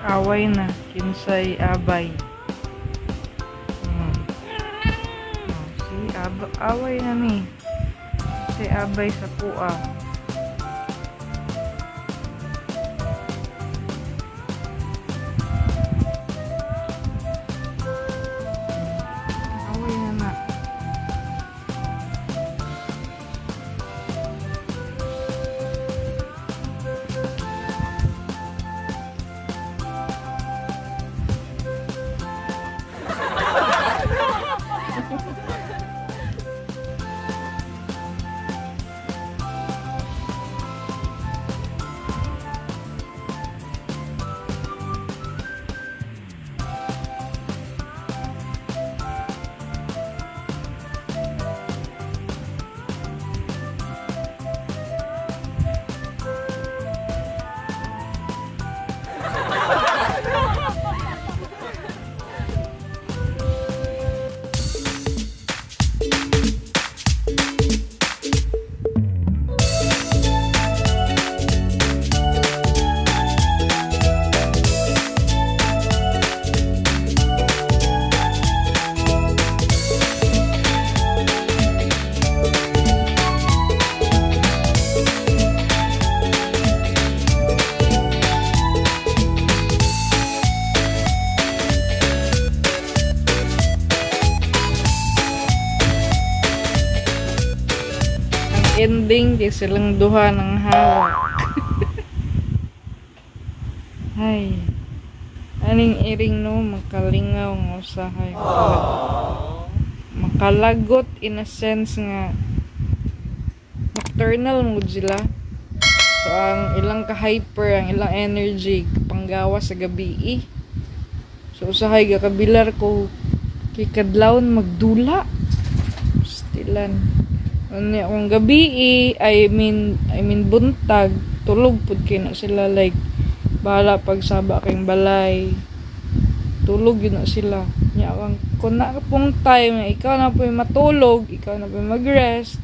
Away na, kinsa'y abay. Si away na ni. Si abay sa pua. Away na na. Ending kay silang duha ng hawak. Ay, aning iring no makalingaw ng usahay. Makalagot in a sense nga nocturnal mood sila. So ang ilang ka-hyper, ang ilang energy panggawa sa gabi. So usahay gakabilar ko kay kadlawon magdula. Stilan. Kung gabi I mean buntag tulog pud kay na sila, like bahala pagsaba kayong balay tulog yun na sila nya kung na pong time na ikaw na po matulog, ikaw na po mag-rest,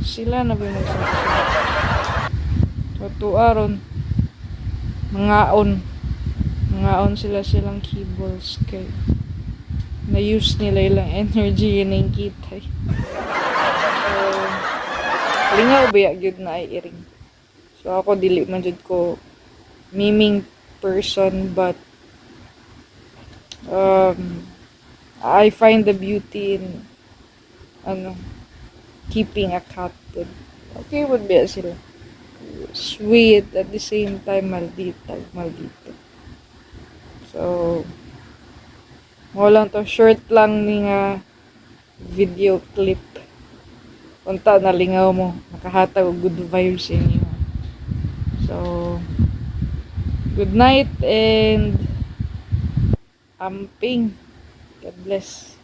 sila na po magsaba. So tuaron mangaon silang keyballs kay na-use nila ilang energy yun yung kita. Lingaw ba yun na ay iring. So ako dili man jud ko miming person, but I find the beauty in keeping a cat. Okay would be sila. Sweet at the same time maldita. So wala to, short lang ni nga video clip. Unta nalingaw mo, nakahatag og good vibes inyo. So good night and amping. God bless.